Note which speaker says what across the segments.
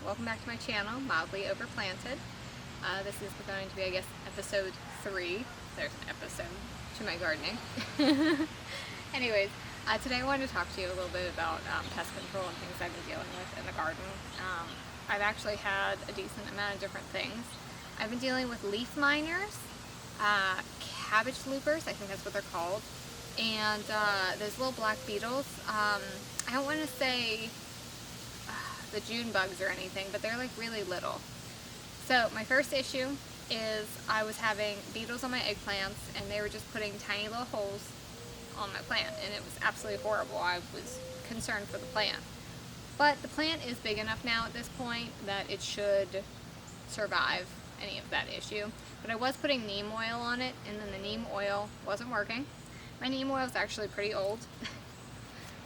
Speaker 1: welcome back to my channel, Mildly Overplanted. This is going to be, I guess, episode 3. There's an episode to my gardening. Anyways, today I wanted to talk to you a little bit about pest control and things I've been dealing with in the garden. I've actually had a decent amount of different things. I've been dealing with leaf miners, cabbage loopers, I think that's what they're called, and those little black beetles. I don't want to say the June bugs or anything, but they're like really little. So my first issue is I was having beetles on my eggplants, and they were just putting tiny little holes on my plant, and it was absolutely horrible. I was concerned for the plant. But the plant is big enough now at this point that it should survive any of that issue. But I was putting neem oil on it, and then the neem oil wasn't working. My neem oil is actually pretty old.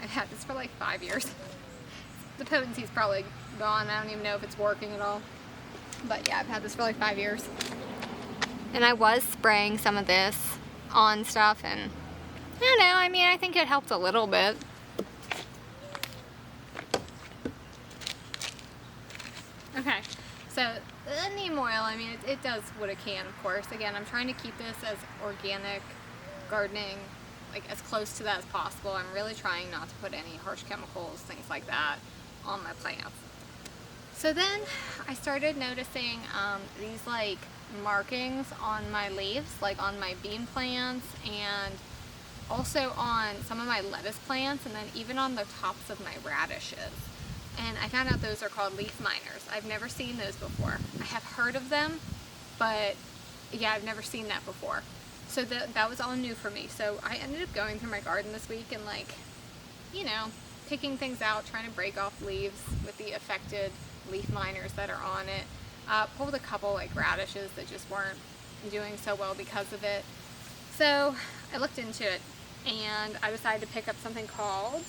Speaker 1: I've had this for like 5 years. The potency's probably gone. I don't even know if it's working at all. But yeah, I've had this for like 5 years. And I was spraying some of this on stuff, and I don't know, I mean, I think it helped a little bit. Okay, so the neem oil, I mean, it does what it can, of course. Again, I'm trying to keep this as organic gardening, like as close to that as possible. I'm really trying not to put any harsh chemicals, things like that, on my plants. So then I started noticing these like markings on my leaves, like on my bean plants, and also on some of my lettuce plants, and then even on the tops of my radishes. And I found out those are called leaf miners. I've never seen those before. I have heard of them, but yeah, I've never seen that before. So that was all new for me. So I ended up going through my garden this week and, like, you know, picking things out, trying to break off leaves with the affected leaf miners that are on it. Pulled a couple like radishes that just weren't doing so well because of it. So I looked into it, and I decided to pick up something called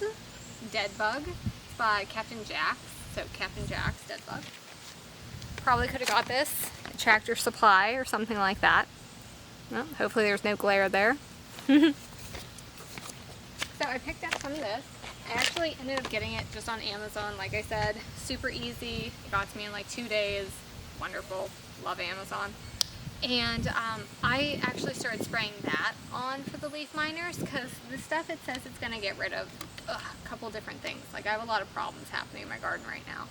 Speaker 1: Dead Bug by Captain Jack's. So Captain Jack's Dead Bug. Probably could have got this at Tractor Supply or something like that. Well, hopefully there's no glare there. So I picked up some of this. I actually ended up getting it just on Amazon, like I said. Super easy. It got to me in like 2 days. Wonderful. Love Amazon. And I actually started spraying that on for the leaf miners, because the stuff, it says it's going to get rid of a couple different things. Like, I have a lot of problems happening in my garden right now.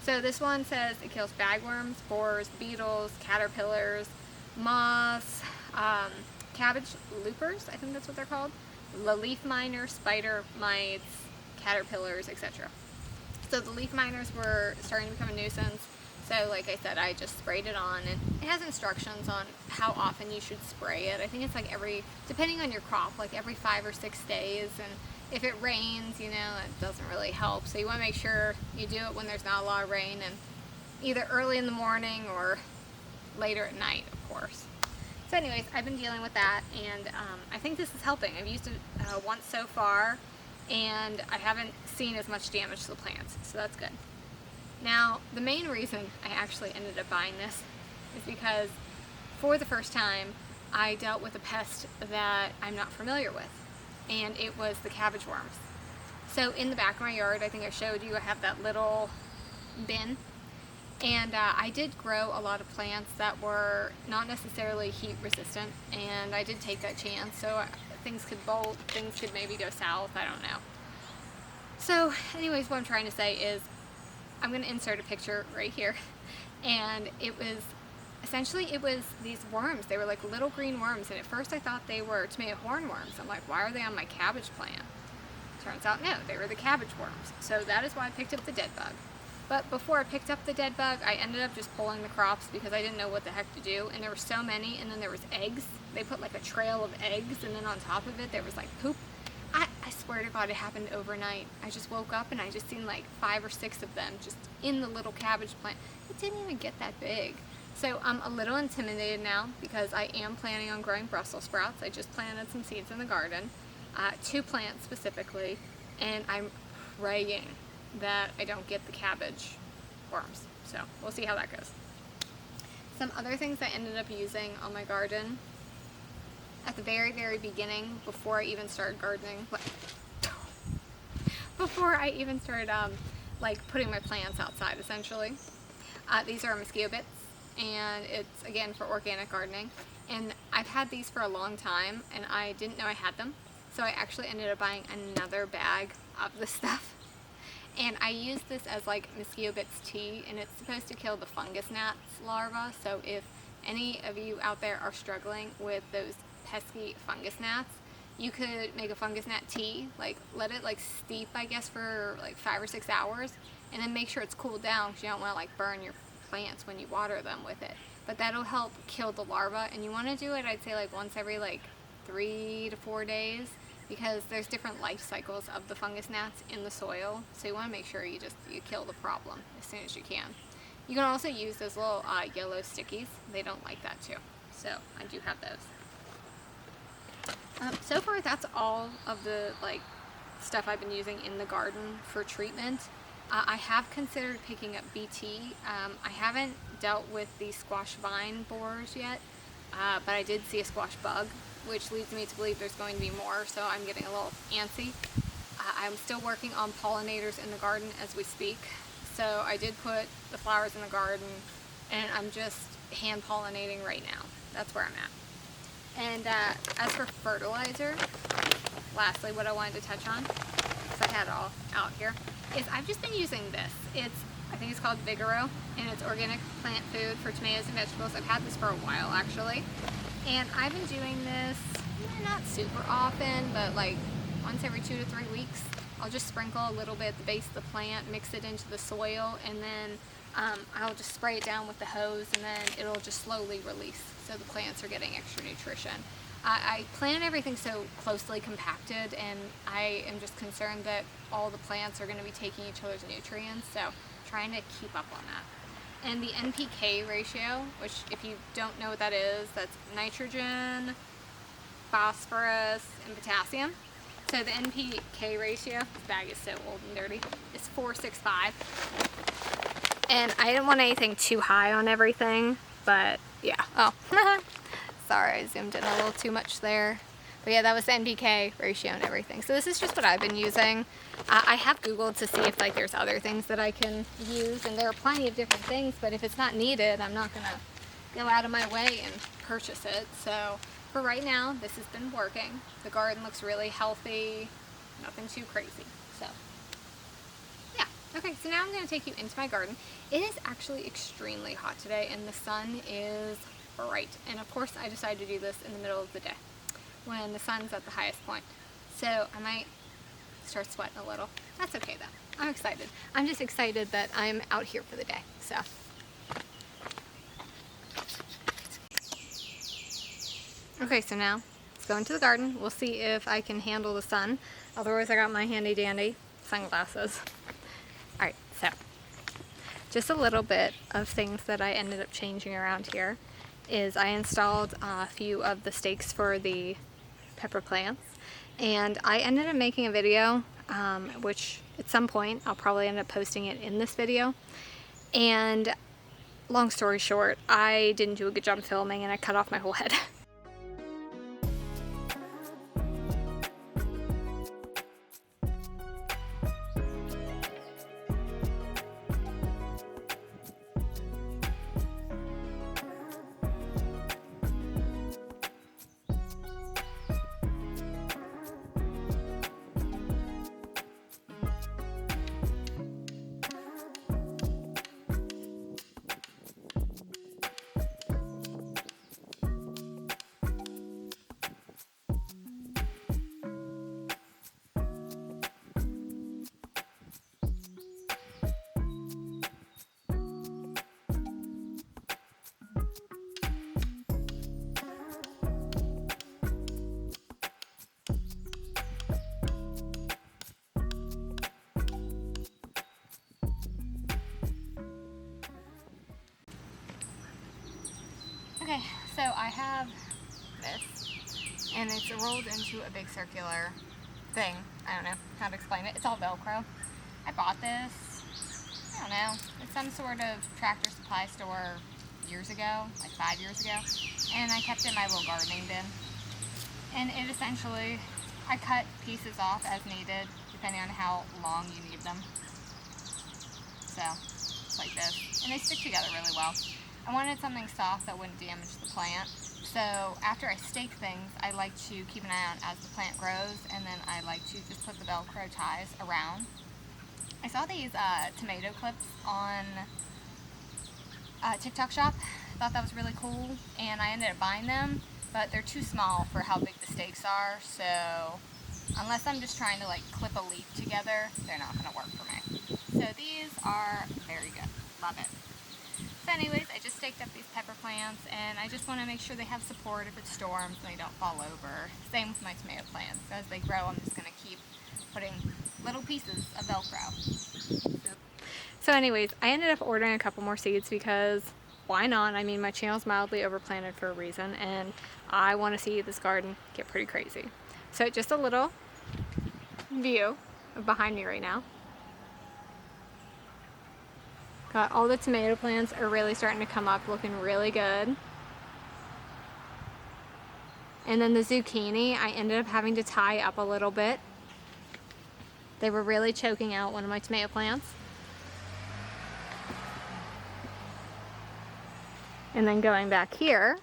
Speaker 1: So this one says it kills bagworms, borers, beetles, caterpillars, moths, cabbage loopers, I think that's what they're called, the leaf miner, spider mites, caterpillars, etc. So the leaf miners were starting to become a nuisance. So like I said, I just sprayed it on, and it has instructions on how often you should spray it. I think it's like depending on your crop, like every 5 or 6 days, and if it rains, you know, it doesn't really help. So you want to make sure you do it when there's not a lot of rain, and either early in the morning or later at night, of course. So anyways, I've been dealing with that, and I think this is helping. I've used it once so far, and I haven't seen as much damage to the plants, so that's good. Now, the main reason I actually ended up buying this is because for the first time I dealt with a pest that I'm not familiar with, and it was the cabbage worms. So in the back of my yard, I think I showed you, I have that little bin, and I did grow a lot of plants that were not necessarily heat resistant, and I did take that chance. So things could bolt, things could maybe go south, I don't know. So anyways, what I'm trying to say is, I'm going to insert a picture right here, and it was these worms. They were like little green worms, and at first I thought they were tomato hornworms. I'm like, why are they on my cabbage plant? Turns out no, they were the cabbage worms. So that is why I picked up the dead bug. But before I picked up the dead bug, I ended up just pulling the crops because I didn't know what the heck to do, and there were so many, and then there was eggs. They put like a trail of eggs, and then on top of it there was like poop. I swear to God, it happened overnight. I just woke up and I just seen like 5 or 6 of them just in the little cabbage plant. It didn't even get that big. So I'm a little intimidated now because I am planning on growing Brussels sprouts. I just planted some seeds in the garden, 2 plants specifically, and I'm praying that I don't get the cabbage worms. So we'll see how that goes. Some other things I ended up using on my garden at the very, very beginning, before I even started gardening, before I even started like putting my plants outside, essentially. These are mosquito bits, and it's again for organic gardening. And I've had these for a long time, and I didn't know I had them, so I actually ended up buying another bag of this stuff. And I use this as like mosquito bits tea, and it's supposed to kill the fungus gnats larvae. So if any of you out there are struggling with those pesky fungus gnats, you could make a fungus gnat tea, like let it like steep, I guess, for like 5 or 6 hours, and then make sure it's cooled down because you don't want to like burn your plants when you water them with it. But that'll help kill the larvae, and you want to do it, I'd say, like once every like 3 to 4 days, because there's different life cycles of the fungus gnats in the soil, so you want to make sure you kill the problem as soon as you can. You can also use those little yellow stickies. They don't like that too, so I do have those. So far, that's all of the stuff I've been using in the garden for treatment. I have considered picking up BT. I haven't dealt with the squash vine borers yet, but I did see a squash bug, which leads me to believe there's going to be more, so I'm getting a little antsy. I'm still working on pollinators in the garden as we speak, so I did put the flowers in the garden, and I'm just hand pollinating right now. That's where I'm at. And as for fertilizer, lastly, what I wanted to touch on, because I had it all out here, is I've just been using this. I think it's called Vigoro, and it's organic plant food for tomatoes and vegetables. I've had this for a while, actually. And I've been doing this, not super often, but like once every 2 to 3 weeks. I'll just sprinkle a little bit at the base of the plant, mix it into the soil, and then I'll just spray it down with the hose, and then it'll just slowly release, so the plants are getting extra nutrition. I plant everything so closely compacted, and I am just concerned that all the plants are going to be taking each other's nutrients, so trying to keep up on that. And the NPK ratio, which if you don't know what that is, that's nitrogen, phosphorus, and potassium. So the NPK ratio, this bag is so old and dirty, is 465. And I didn't want anything too high on everything, but yeah. Oh, sorry, I zoomed in a little too much there. But yeah, that was the NPK ratio and everything. So this is just what I've been using. I have Googled to see if there's other things that I can use, and there are plenty of different things, but if it's not needed, I'm not gonna go out of my way and purchase it. So for right now, this has been working. The garden looks really healthy, nothing too crazy. So yeah, okay, so now I'm gonna take you into my garden. It is actually extremely hot today, and the sun is bright. And of course, I decided to do this in the middle of the day when the sun's at the highest point. So I might start sweating a little. That's okay though. I'm excited. I'm just excited that I'm out here for the day. So okay, so now let's go into the garden. We'll see if I can handle the sun. Otherwise, I got my handy dandy sunglasses. Alright, so just a little bit of things that I ended up changing around here is I installed a few of the stakes for the pepper plants, and I ended up making a video, which at some point I'll probably end up posting it in this video. And long story short, I didn't do a good job filming, and I cut off my whole head. Okay, so I have this, and it's rolled into a big circular thing. I don't know how to explain it. It's all Velcro. I bought this, I don't know, at some sort of tractor supply store years ago, like 5 years ago, and I kept it in my little gardening bin. And it essentially, I cut pieces off as needed, depending on how long you need them. So, just like this, and they stick together really well. I wanted something soft that wouldn't damage the plant. So after I stake things, I like to keep an eye on as the plant grows, and then I like to just put the Velcro ties around. I saw these tomato clips on TikTok shop. Thought that was really cool, and I ended up buying them, but they're too small for how big the stakes are, so unless I'm just trying to like clip a leaf together, they're not going to work for me. So these are very good. Love it. So anyways, I just staked up these pepper plants, and I just want to make sure they have support if it storms and they don't fall over. Same with my tomato plants. So as they grow, I'm just going to keep putting little pieces of Velcro. So anyways, I ended up ordering a couple more seeds because why not? I mean, my channel's mildly overplanted for a reason, and I want to see this garden get pretty crazy. So just a little view of behind me right now. Got all the tomato plants are really starting to come up, looking really good. And then the zucchini, I ended up having to tie up a little bit. They were really choking out one of my tomato plants. And then going back here,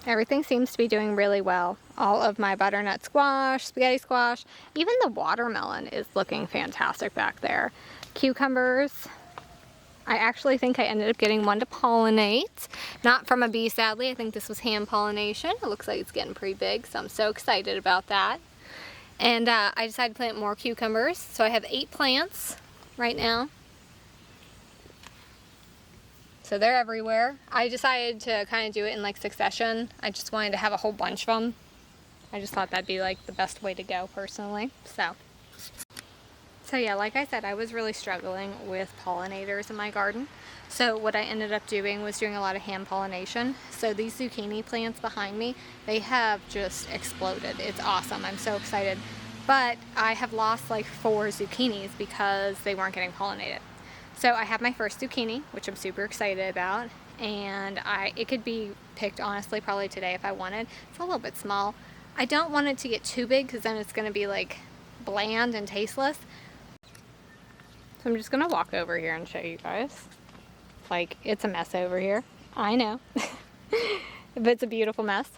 Speaker 1: everything seems to be doing really well. All of my butternut squash, spaghetti squash, even the watermelon is looking fantastic back there. Cucumbers, I actually think I ended up getting one to pollinate. Not from a bee, sadly. I think this was hand pollination. It looks like it's getting pretty big, so I'm so excited about that. And I decided to plant more cucumbers. So I have 8 plants right now. So they're everywhere. I decided to kind of do it in like succession. I just wanted to have a whole bunch of them. I just thought that'd be like the best way to go personally. So yeah, like I said, I was really struggling with pollinators in my garden. So what I ended up doing was doing a lot of hand pollination. So these zucchini plants behind me, they have just exploded. It's awesome. I'm so excited. But I have lost like 4 zucchinis because they weren't getting pollinated. So I have my first zucchini, which I'm super excited about, and it could be picked honestly probably today if I wanted. It's a little bit small. I don't want it to get too big because then it's going to be like bland and tasteless. So I'm just going to walk over here and show you guys. Like, it's a mess over here. I know. But it's a beautiful mess.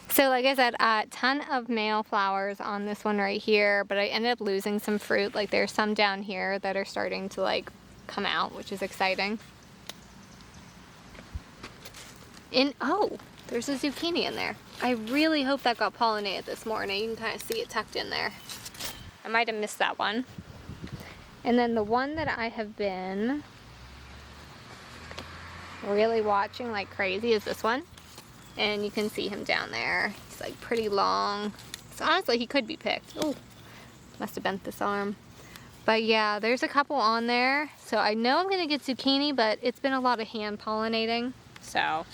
Speaker 1: So like I said, a ton of male flowers on this one right here, but I ended up losing some fruit. Like there's some down here that are starting to like come out, which is exciting. Oh, there's a zucchini in there. I really hope that got pollinated this morning. You can kind of see it tucked in there. I might have missed that one. And then the one that I have been really watching like crazy is this one. And you can see him down there. He's like pretty long. So honestly, he could be picked. Oh, must have bent this arm. But yeah, there's a couple on there. So I know I'm going to get zucchini, but it's been a lot of hand pollinating. So.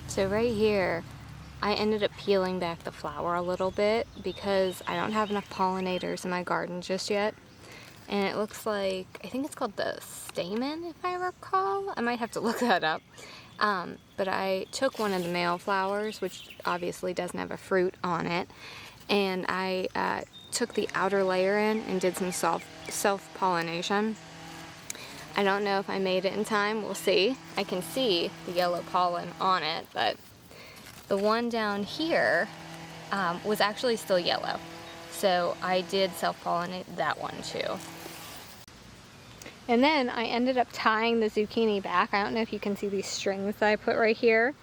Speaker 1: So right here, I ended up peeling back the flower a little bit because I don't have enough pollinators in my garden just yet. And it looks like, I think it's called the stamen, if I recall. I might have to look that up. But I took one of the male flowers, which obviously doesn't have a fruit on it, and I took the outer layer in and did some self-pollination. I don't know if I made it in time. We'll see. I can see the yellow pollen on it, but the one down here was actually still yellow. So I did self-pollinate that one too. And then I ended up tying the zucchini back. I don't know if you can see these strings that I put right here.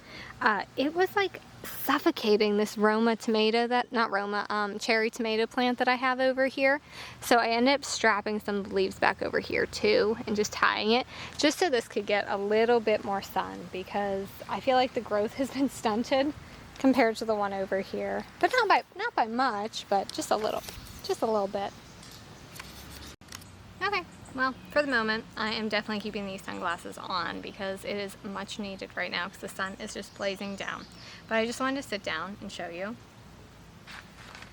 Speaker 1: It was like suffocating this cherry tomato plant that I have over here. So I ended up strapping some leaves back over here too and just tying it just so this could get a little bit more sun, because I feel like the growth has been stunted compared to the one over here. But not by much, but just a little bit. Okay. Well, for the moment, I am definitely keeping these sunglasses on because it is much needed right now because the sun is just blazing down. But I just wanted to sit down and show you.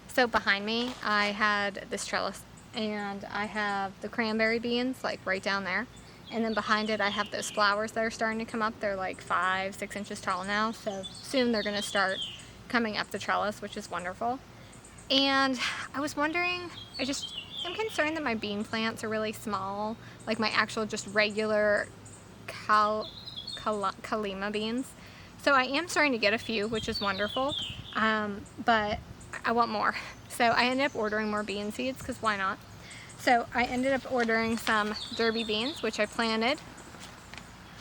Speaker 1: So behind me, I had this trellis, and I have the cranberry beans like right down there. And then behind it, I have those flowers that are starting to come up. They're like 5-6 inches tall now, so soon they're going to start coming up the trellis, which is wonderful. And I was wondering, I'm concerned that my bean plants are really small, like my actual just regular Kalima beans. So I am starting to get a few, which is wonderful, but I want more. So I ended up ordering more bean seeds, because why not? So I ended up ordering some derby beans, which I planted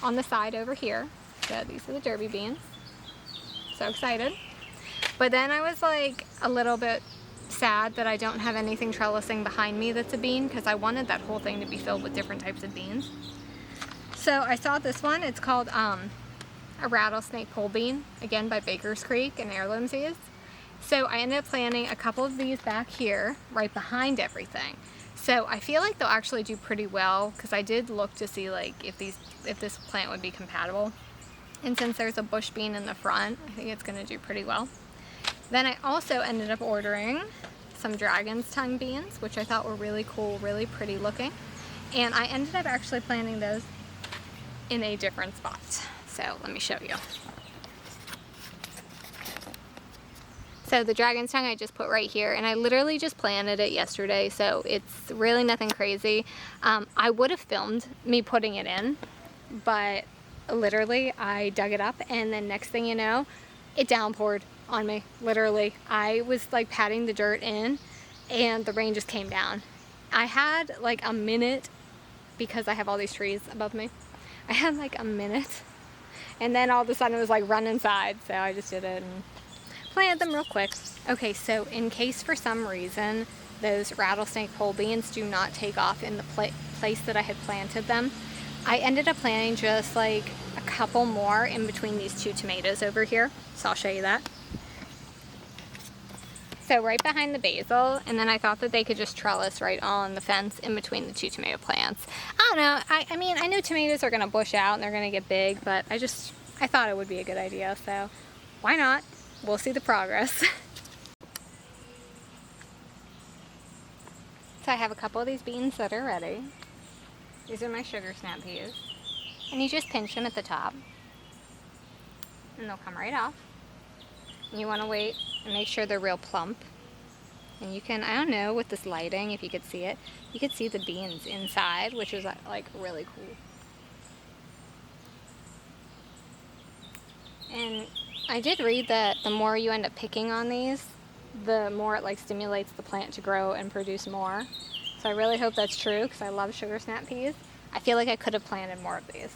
Speaker 1: on the side over here. So these are the derby beans. So excited. But then I was like a little bit sad that I don't have anything trellising behind me that's a bean, because I wanted that whole thing to be filled with different types of beans. So I saw this one. It's called a rattlesnake pole bean, again by Baker's Creek and Heirloom Seeds. So I ended up planting a couple of these back here, right behind everything. So I feel like they'll actually do pretty well, because I did look to see like if this plant would be compatible. And since there's a bush bean in the front, I think it's going to do pretty well. Then I also ended up ordering some dragon's tongue beans, which I thought were really cool, really pretty looking. And I ended up actually planting those in a different spot. So let me show you. So the dragon's tongue I just put right here, and I literally just planted it yesterday, so it's really nothing crazy. I would have filmed me putting it in, but literally I dug it up, and then next thing you know, it downpoured on me. Literally, I was like patting the dirt in, and the rain just came down. I had like a minute, because I have all these trees above me. I had like a minute, and then all of a sudden it was like run inside, so I just did it and planted them real quick. Okay, so in case for some reason those rattlesnake pole beans do not take off in the place that I had planted them, I ended up planting just like a couple more in between these two tomatoes over here. So I'll show you that. So right behind the basil, and then I thought that they could just trellis right on the fence in between the two tomato plants. I don't know, I mean, I know tomatoes are gonna bush out and they're gonna get big, but I thought it would be a good idea, so why not? We'll see the progress. So I have a couple of these beans that are ready. These are my sugar snap peas. And you just pinch them at the top, and they'll come right off. And you want to wait and make sure they're real plump. And you can, I don't know, with this lighting, if you could see it, you could see the beans inside, which is like really cool. And I did read that the more you end up picking on these, the more it like stimulates the plant to grow and produce more. So I really hope that's true, because I love sugar snap peas. I feel like I could have planted more of these.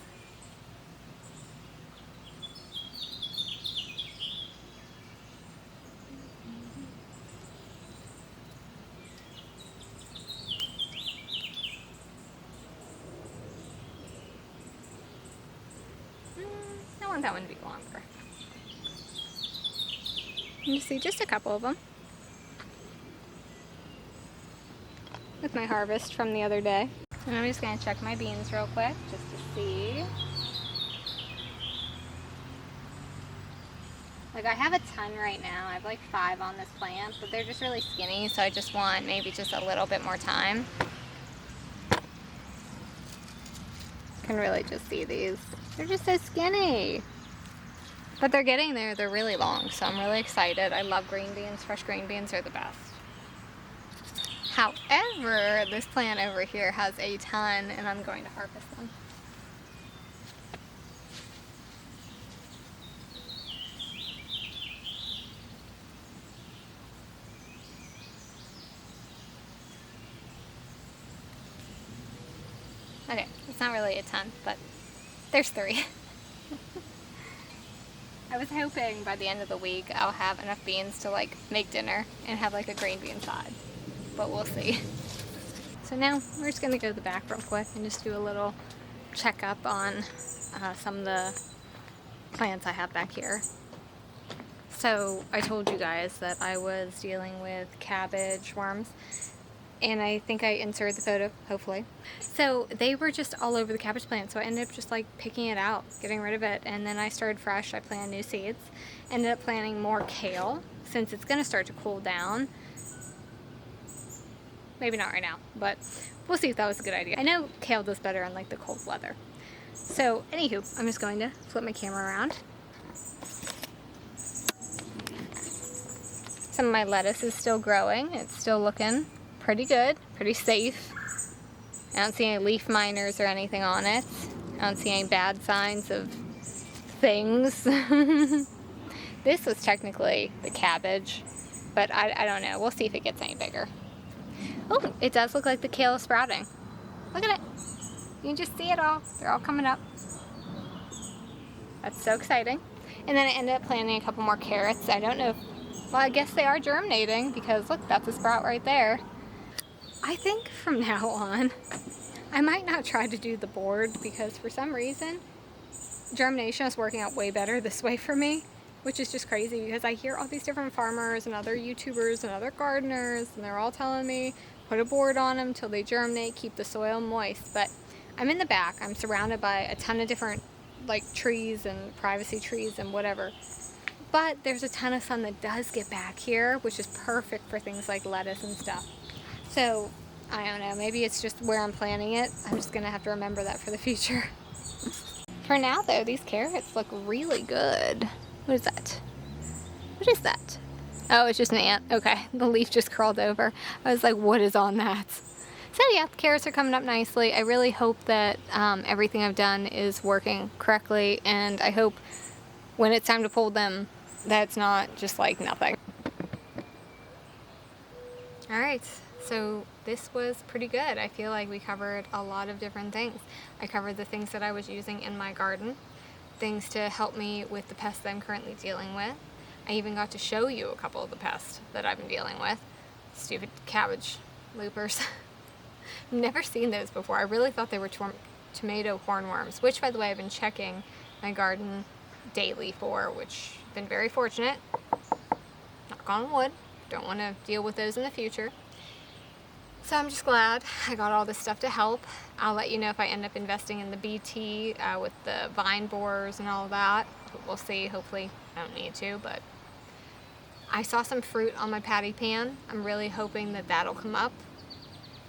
Speaker 1: I want that one to be longer. You see just a couple of them. With my harvest from the other day. And I'm just going to check my beans real quick just to see. Like, I have a ton right now. I have like 5 on this plant, but they're just really skinny, so I just want maybe just a little bit more time. You can really just see these. They're just so skinny. But they're getting there. They're really long, so I'm really excited. I love green beans. Fresh green beans are the best. However, this plant over here has a ton, and I'm going to harvest them. Okay, it's not really a ton, but there's 3. I was hoping by the end of the week I'll have enough beans to like make dinner and have like a green bean side, but we'll see. So now we're just gonna go to the back real quick and just do a little checkup on some of the plants I have back here. So I told you guys that I was dealing with cabbage worms, and I think I inserted the photo, hopefully. So they were just all over the cabbage plant, so I ended up just like picking it out, getting rid of it, and then I started fresh. I planted new seeds. Ended up planting more kale, since it's gonna start to cool down. Maybe not right now, but we'll see if that was a good idea. I know kale does better in like the cold weather. So anywho, I'm just going to flip my camera around. some of my lettuce is still growing. It's still looking pretty good, pretty safe. I don't see any leaf miners or anything on it. I don't see any bad signs of things. This was technically the cabbage, but I don't know. We'll see if it gets any bigger. Oh, it does look like the kale is sprouting. Look at it. You can just see it all. They're all coming up. That's so exciting. And then I ended up planting a couple more carrots. I don't know if, well, I guess they are germinating because look, that's a sprout right there. I think from now on, I might not try to do the board because for some reason, germination is working out way better this way for me, which is just crazy because I hear all these different farmers and other YouTubers and other gardeners, and they're all telling me put a board on them till they germinate, keep the soil moist. But I'm in the back. I'm surrounded by a ton of different like trees and privacy trees and whatever. But there's a ton of sun that does get back here, which is perfect for things like lettuce and stuff. So I don't know, maybe it's just where I'm planting it. I'm just gonna have to remember that for the future. For now though, these carrots look really good. What is that? What is that? Oh, it's just an ant. Okay, the leaf just crawled over. I was like, what is on that? So yeah, the carrots are coming up nicely. I really hope that everything I've done is working correctly, and I hope when it's time to pull them, that's not just like nothing. Alright, so this was pretty good. I feel like we covered a lot of different things. I covered the things that I was using in my garden, things to help me with the pests that I'm currently dealing with. I even got to show you a couple of the pests that I've been dealing with. Stupid cabbage loopers. Never seen those before. I really thought they were tomato hornworms, which by the way I've been checking my garden daily for, which I've been very fortunate. Knock on wood. Don't want to deal with those in the future. So I'm just glad I got all this stuff to help. I'll let you know if I end up investing in the BT with the vine borers and all of that. We'll see. Hopefully I don't need to, but I saw some fruit on my patty pan. I'm really hoping that that'll come up.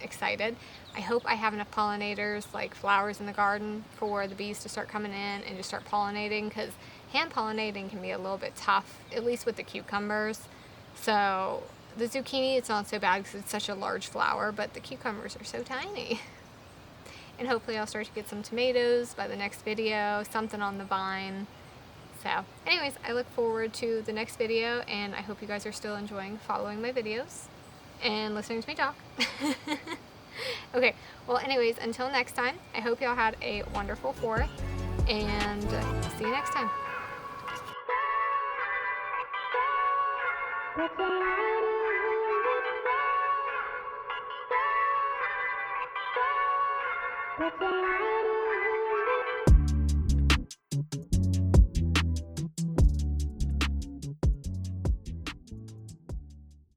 Speaker 1: Excited. I hope I have enough pollinators, like flowers in the garden, for the bees to start coming in and just start pollinating, because hand pollinating can be a little bit tough, at least with the cucumbers. So the zucchini, it's not so bad because it's such a large flower, but the cucumbers are so tiny. And hopefully I'll start to get some tomatoes by the next video, something on the vine. So anyways, I look forward to the next video, and I hope you guys are still enjoying following my videos and listening to me talk. Okay, well anyways, until next time, I hope y'all had a wonderful 4th, and see you next time. That's